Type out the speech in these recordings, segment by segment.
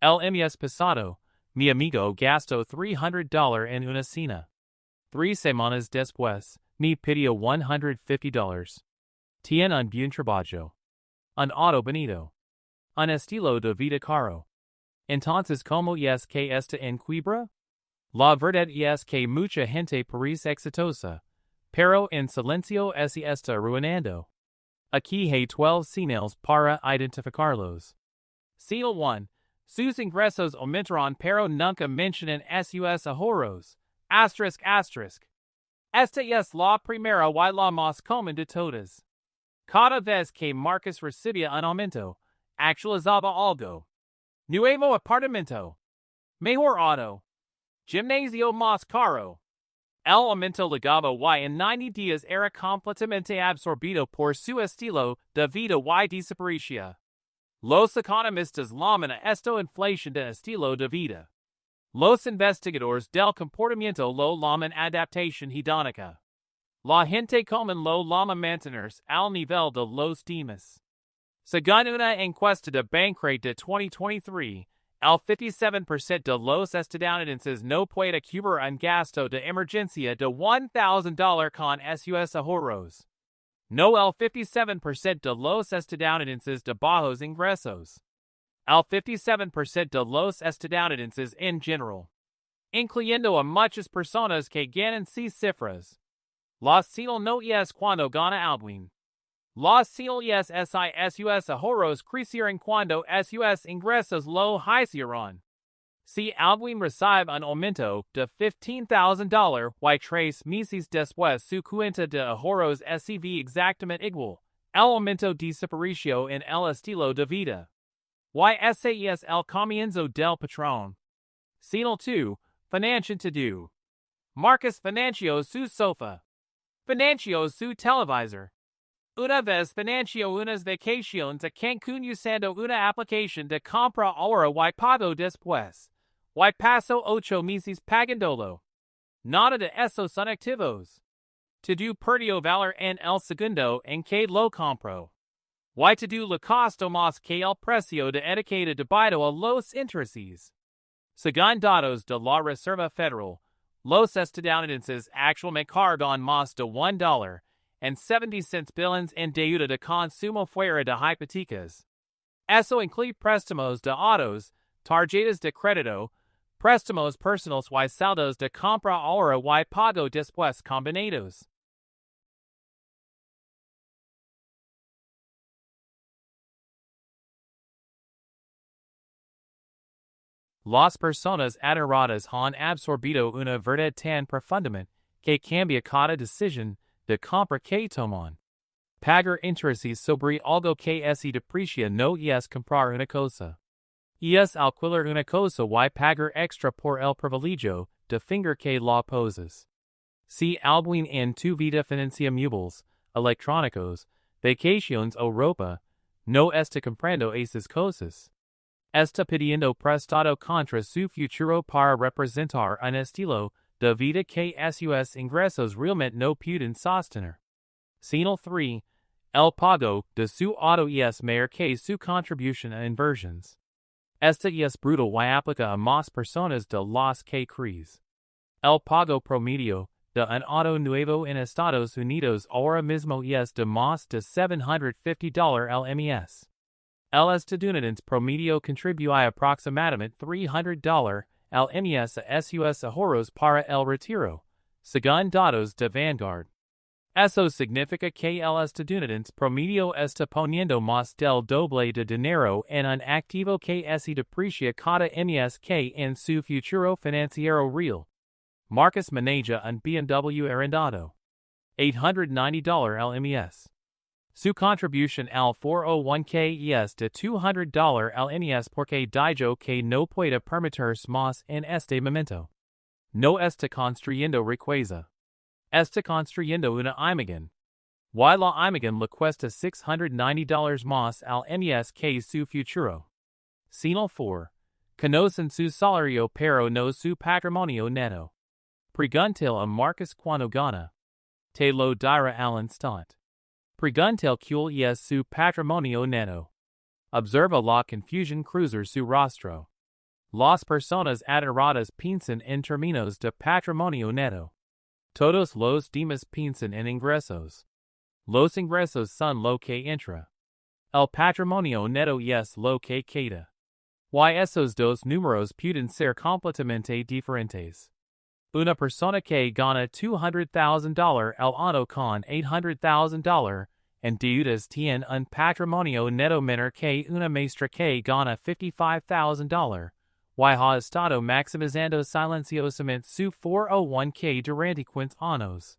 El mes pasado, mi amigo gastó $300 en una cena. 3 semanas después, me pidió $150. Tiene un buen trabajo. Un auto bonito. Un estilo de vida caro. Entonces, ¿cómo es que está en quiebra? La verdad es que mucha gente parece exitosa, pero en silencio se está ruinando. Aquí hay 12 señales para identificarlos. Señal 1. Sus ingresos aumentarán pero nunca mencionan sus ahorros. Asterisk asterisk. Esta es la primera y la más común de todas. Cada vez que Marcus recibía un aumento, actualizaba algo. Nuevo apartamento. Mejor auto. Gimnasio más caro. El aumento legado y en 90 días era completamente absorbido por su estilo de vida y desaparecía. Los economistas llaman a esto inflación de estilo de vida. Los investigadores del comportamiento lo llaman adaptación hedónica. La gente común lo llama mantenerse al nivel de los demás. Según una encuesta de Bankrate de 2023, el 57% de los estadounidenses no puede cubrir un gasto de emergencia de $1,000 con sus ahorros. No el 57% de los estadounidenses de bajos ingresos. El 57% de los estadounidenses en general. Incluyendo a muchas personas que ganan sus cifras. La señal no es cuando gana alguien. La señal es sus ahorros crecerán cuando sus ingresos lo hicieron. Si alguien recibe un aumento de $15,000 y 3 meses después su cuenta de ahorros SV exactamente igual, el aumento desapareció en el estilo de vida. Y ese es el comienzo del patrón. Señal 2. Financian to do. Marcus financió su sofá. Financió su televisor. Una vez financió unas vacaciones a Cancún usando una aplicación de compra ahora y pago después. Y pasó 8 meses pagándolo. Nada de esos son activos. To do perdió valor en el segundo en que lo compró. Y to do le costó más que el precio de etiqueta debido a los intereses. Según datos de la Reserva Federal, los estadounidenses actualmente cargan más de $1.70 billones en deuda de consumo fuera de hipotecas. Eso incluye préstamos de autos, tarjetas de crédito, préstamos personales y saldos de compra ahora y pago después combinados. Las personas adoradas han absorbido una verdad tan profundamente que cambia cada decisión de compra que toman. Pagar intereses sobre algo que se deprecia no es comprar una cosa. Es alquilar una cosa y pagar extra por el privilegio de fingir que la poses. Si alguien en tu vida financia muebles, electrónicos, vacaciones o ropa, no está comprando esas cosas. Está pidiendo prestado contra su futuro para representar un estilo de vida que sus ingresos realmente no pueden sostener. Señal 3. El pago de su auto es mayor que su contribución a inversiones. Esta es brutal y aplica a más personas de las que crees. El pago promedio de un auto nuevo en Estados Unidos ahora mismo es de más de $750 al mes. El estadounidense promedio contribuye aproximadamente $300 al mes a sus ahorros para el retiro, según datos de Vanguard. Eso significa que el estadounidense promedio está poniendo más del doble de dinero en un activo que se deprecia cada mes que en su futuro financiero real. Marcus maneja un BMW arrendado. $890 al mes. Su contribución al 401k es de $200 al mes porque dijo que no puede permitirse más en este momento. No está construyendo riqueza. Está construyendo una imagen. Y la imagen le cuesta $690 más al mes que su futuro. Señal 4. Conocen su salario pero no su patrimonio neto. Preguntel a Marcus cuando gana. Te lo dirá al instante. Preguntel cuál es su patrimonio neto. Observa la confusión cruzar su rostro. Las personas aderadas piensan en términos de patrimonio neto. Todos los demás piensan en ingresos. Los ingresos son lo que entra. El patrimonio neto es lo que queda. Y esos dos números pueden ser completamente diferentes. Una persona que gana $200,000 al año con $800,000 en deudas tiene un patrimonio neto menor que una maestra que gana $55,000 y ha estado maximizando silenciosamente su 401k durante 50 años.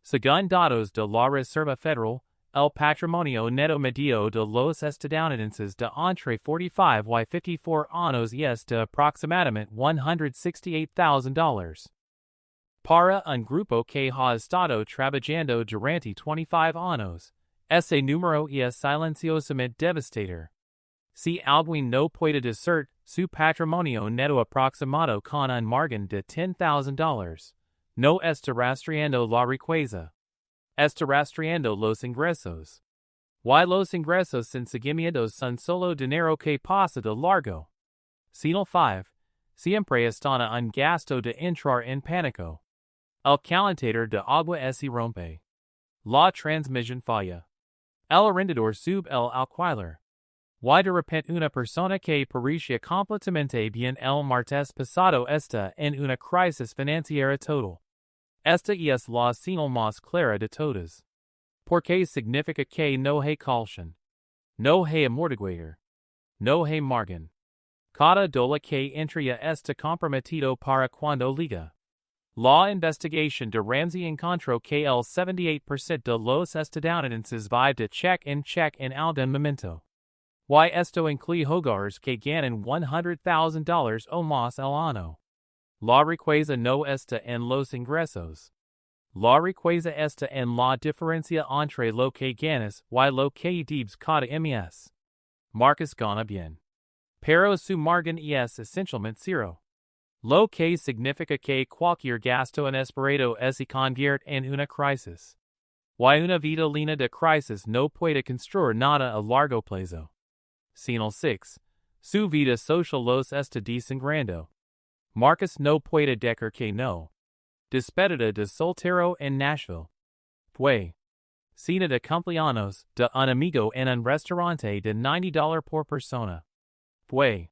Según datos de la Reserva Federal, el patrimonio neto medio de los estadounidenses de entre 45 y 54 años es de aproximadamente $168,000. Para un grupo que ha estado trabajando durante 25 años, ese número es silenciosamente devastador. Si alguien no puede decir su patrimonio neto aproximado con un margen de $10,000, no está rastreando la riqueza. Está rastreando los ingresos. Y los ingresos sin seguimientos son solo dinero que pasa de largo. Señal 5. Siempre están un gasto de entrar en pánico. El calentador de agua se rompe. La transmisión falla. El arrendador sube el alquiler. Y de repente una persona que parecía completamente bien el martes pasado está en una crisis financiera total. Esta es la señal más clara de todas. Porque significa que no hay colchón. No hay amortiguador. No hay margen. Cada dólar que entra está comprometido para cuando liga. La investigación de Ramsey encontró que el 78% de los estadounidenses vive de cheque en algún momento. Y esto incluye hogares que ganan $100,000 o más al año. La riqueza no está en los ingresos. La riqueza está en la diferencia entre lo que ganas y lo que debes cada mes. Marcus gana bien. Pero su margen es esencialmente cero. Lo que significa que cualquier gasto inesperado se convierte en una crisis. Y una vida llena de crisis no puede construir nada a largo plazo. Señal 6. Su vida social los está desangrando. Marcus no puede decir que no. Despedida de soltero en Nashville. Fue. Cena de cumpleaños de un amigo en un restaurante de $90 por persona. Fue.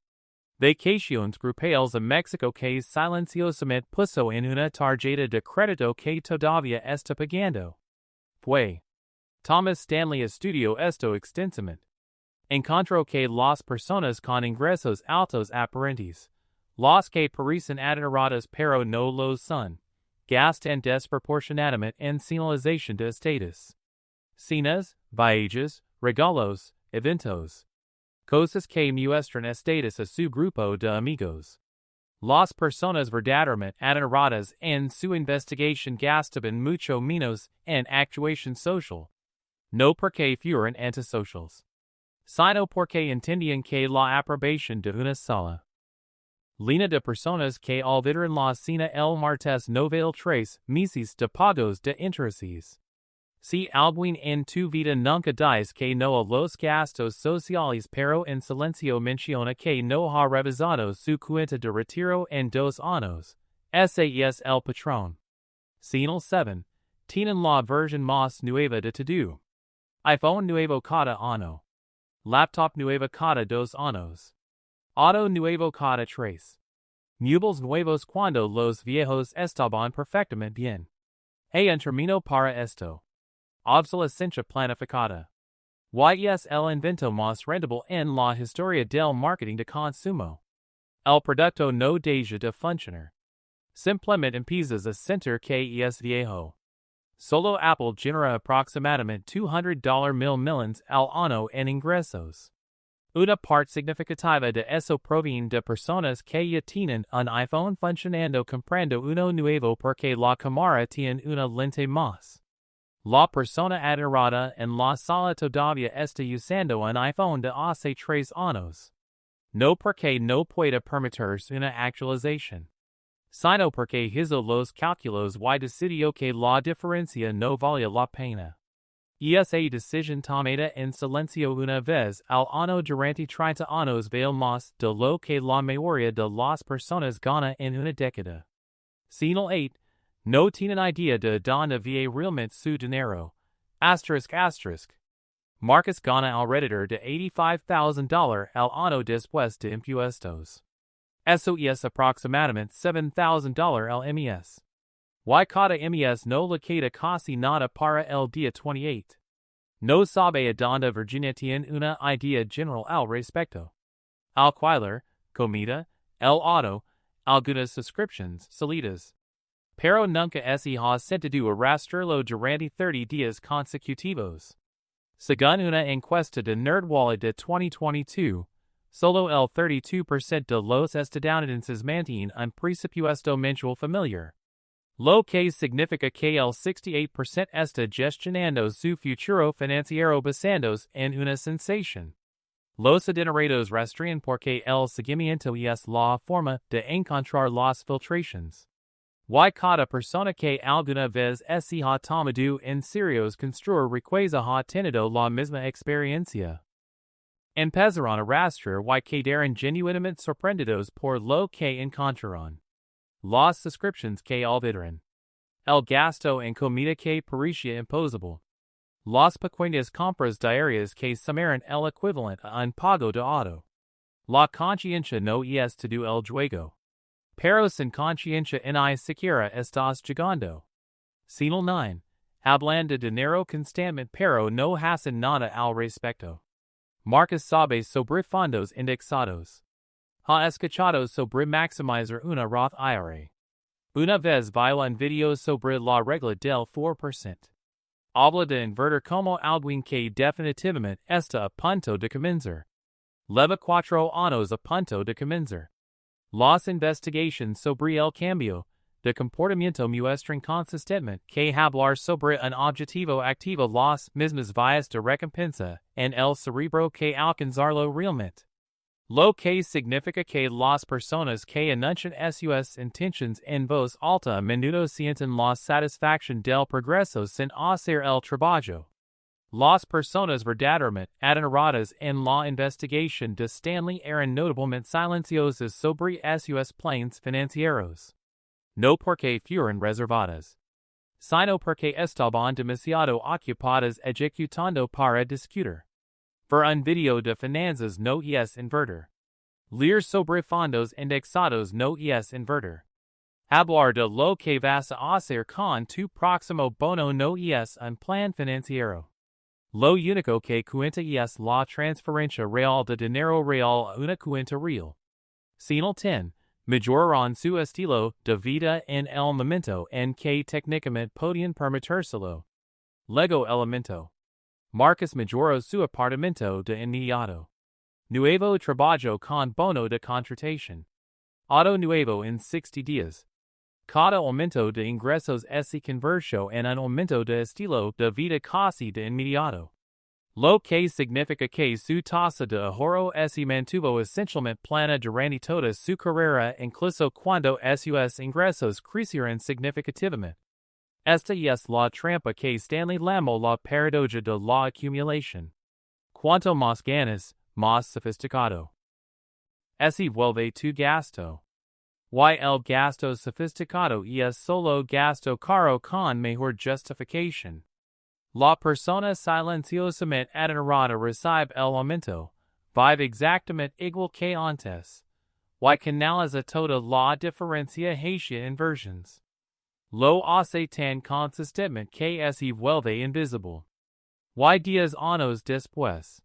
Vacaciones grupales a México que silenciosamente puso en una tarjeta de crédito que todavía está pagando. Fue. Thomas Stanley estudió esto extensamente. Encontró que las personas con ingresos altos aparentes, las que parecen adineradas pero no lo son, gastan desproporcionadamente en señalización de estatus. Cenas, viajes, regalos, eventos. Cosas que muestran estatus a su grupo de amigos. Las personas verdaderamente adineradas en su investigación gastaban mucho menos en actuación social. No porque fueran antisocials, sino porque entendían que la aprobación de una sola línea de personas que olvidaron la cena el martes no vale 3 meses de pagos de intereses. Si alguien en tu vida nunca dice que no a los gastos sociales pero en silencio menciona que no ha revisado su cuenta de retiro en 2 años, ese es el patrón. Señal 7. Tienen la versión más nueva de todo. iPhone nuevo cada año. Laptop nueva cada 2 años. Auto nuevo cada 3. Muebles nuevos cuando los viejos estaban perfectamente bien. Hay un término para esto. Obsolescencia planificada. Y es el invento más rentable en la historia del marketing de consumo. El producto no deja de funcionar. Simplemente empiezas a sentir que es viejo. Solo Apple genera aproximadamente $200 millions al año en ingresos. Una parte significativa de eso proviene de personas que ya tienen un iPhone funcionando comprando uno nuevo porque la cámara tiene una lente más. La persona adinerada en la sala todavía está usando un iPhone de hace 3 años. No porque no pueda permitirse una actualización, sino porque hizo los cálculos y decidió que la diferencia no valía la pena. Esa decisión tomada en silencio una vez al año durante 30 años vale más de lo que la mayoría de las personas gana en una década. Señal 8. No tienen idea de dónde viene realmente su dinero. ***. Marcus gana alrededor de $85,000 al año después de impuestos. Eso es aproximadamente $7,000 al mes. Y cada mes no le queda casi nada para el día 28. No sabe a dónde Virginia tiene una idea general al respecto. Alquiler, comida, el auto, algunas suscriptions salidas. Pero nunca se ha sentido arrastrarlo durante 30 días consecutivos. Según una encuesta de NerdWallet de 2022, solo el 32% de los estadounidenses mantienen un presupuesto mensual familiar. Lo que significa que el 68% está gestionando su futuro financiero basándose en una sensación. Los adinerados rastrean porque el seguimiento es la forma de encontrar las filtraciones. Y cada persona que alguna vez se ha tomado en serio construir riqueza ha tenido la misma experiencia. Empezaron a rastrear y quedaron genuinamente sorprendidos por lo que encontraron. Las suscriptions que olvidaron. El gasto en comida que parecía imposible. Las pequeñas compras diarias que sumaron el equivalente a un pago de auto. La conciencia no es todo el juego. Pero sin conciencia ni siquiera estás jugando. Señal 9. Hablan de dinero constantemente pero no hacen nada al respecto. Marcus sabe sobre fondos indexados. Ha escuchado sobre maximizar una Roth IRA. Una vez vio un video sobre la regla del 4%. Habla de invertir como alguien que definitivamente está a punto de comenzar. Lleva 4 años a punto de comenzar. Las investigaciones sobre el cambio de comportamiento muestran consistentemente que hablar sobre un objetivo activa las mismas vías de recompensa en el cerebro que alcanzarlo realmente. Lo que significa que las personas que anuncian sus intenciones en voz alta a menudo sienten la satisfacción del progreso sin hacer el trabajo. Las personas verdaderamente adineradas en la investigación de Stanley eran notablemente silenciosas sobre sus planes financieros. No porque fueran reservadas, sino porque estaban demasiado ocupadas ejecutando para discutir. Ver un video de finanzas no es invertir. Leer sobre fondos indexados no es invertir. Hablar de lo que vas a hacer con tu próximo bono no es un plan financiero. Lo único que cuenta es la transferencia real de dinero real a una cuenta real. Señal 10. Mejoraron su estilo de vida en el momento en que técnicamente podían permitírselo. Lego elemento. Marcus mejoró su apartamento de inmediato. Nuevo trabajo con bono de contratación. Auto nuevo en 60 días. Cada aumento de ingresos se convirtió en un aumento de estilo de vida casi de inmediato. Lo que significa que su tasa de ahorro se mantuvo esencialmente plana durante toda su carrera incluso cuando sus ingresos crecieron significativamente. Esta es la trampa que Stanley llamó la paradoja de la acumulación. Cuanto más ganas, más sofisticado se vuelve tu gasto. Y el gasto sofisticado es solo gasto caro con mejor justificación. La persona silenciosamente adinerada recibe el aumento, vive exactamente igual que antes. Y canaliza toda la diferencia hacia inversiones. Lo hace tan consistentemente que se vuelve invisible. Y 10 años después,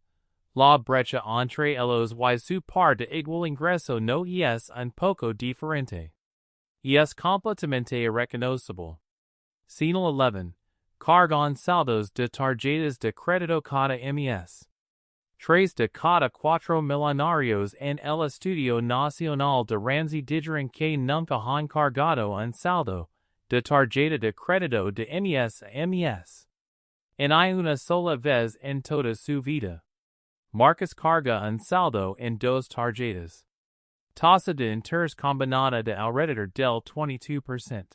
la brecha entre ellos y su par de igual ingreso no es un poco diferente. Es completamente irreconocible. Señal 11. Cargan saldos de tarjetas de crédito cada mes. 3 de cada 4 millonarios en el Estudio Nacional de Ramsey dijeron que nunca han cargado un saldo de tarjeta de crédito de mes a mes. En una sola vez en toda su vida. Marcus carga un saldo en 2 tarjetas. Tasa de interés combinada de alrededor del 22%.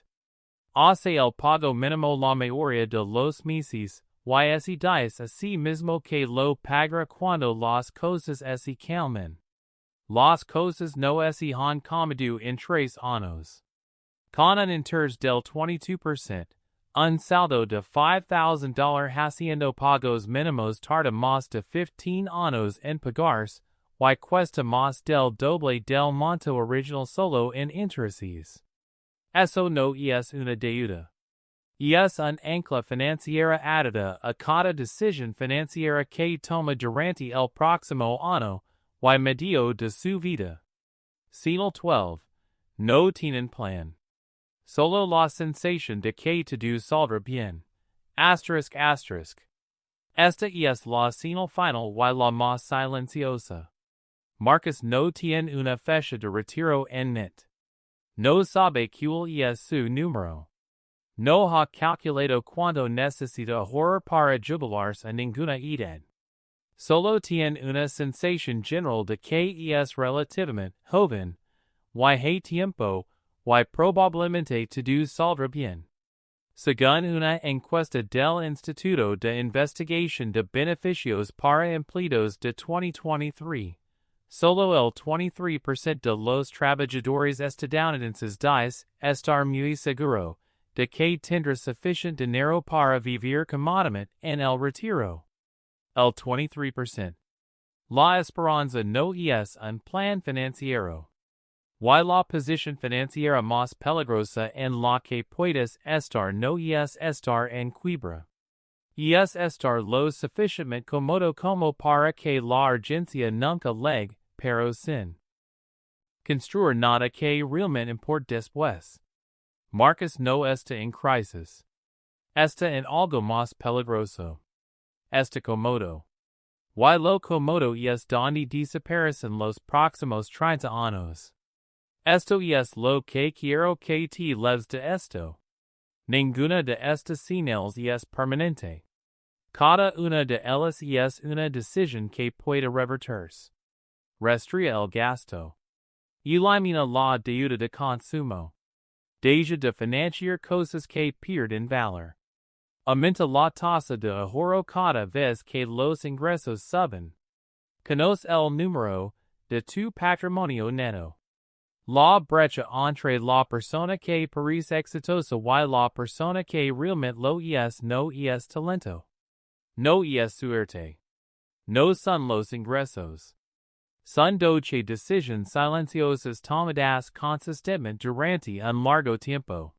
Hace el pago mínimo la mayoría de los meses, y ese dice así mismo que lo pagará cuando las cosas se calmen. Las cosas no se han comedido en 3 años. Con un interés del 22%, un saldo de $5,000 haciendo pagos mínimos tarda más de 15 años en pagarse, y cuesta más del doble del monto original solo en intereses. Eso no es una deuda. Es un ancla financiera addida a cada decisión financiera que toma durante el próximo año, y medio de su vida. Señal 12. No tienen plan. Solo la sensación de que todo saldrá bien. Asterisk asterisk. Esta es la señal final y la más silenciosa. Marcus no tiene una fecha de retiro en net. No sabe cuál es su número. No ha calculado cuánto necesita ahorrar para jubilarse a ninguna edad. Solo tiene una sensación general de que es relativamente joven, y hay tiempo, y probablemente todo saldrá bien. Según una encuesta del Instituto de Investigación de Beneficios para Empleados de 2023, solo el 23% de los trabajadores estadounidenses dice estar muy seguro de que tendrá suficiente dinero para vivir cómodamente en el retiro. El 23%. La esperanza no es un plan financiero. Y la posición financiera más peligrosa en la que puedes estar no es estar en quiebra. Es estar lo suficientemente cómodo como para que la urgencia nunca llegue, pero sin construir nada que realmente importe después. Marcus no está en crisis. Está en algo más peligroso. Está cómodo. Y lo cómodo es donde desaparecen los próximos 30 años. Esto es lo que quiero que te leves de esto. Ninguna de estas señales es permanente. Cada una de ellas es una decisión que puede revertirse. Restría el gasto. Elimina la deuda de consumo. Deja de financiar cosas que pierden valor. Aumenta la tasa de ahorro cada vez que los ingresos suben. Conoce el número de tu patrimonio neto. La brecha entre la persona que parece exitosa y la persona que realmente lo es no es talento. No es suerte. No son los ingresos. Son 12 decisiones silenciosas tomadas consistentemente durante un largo tiempo.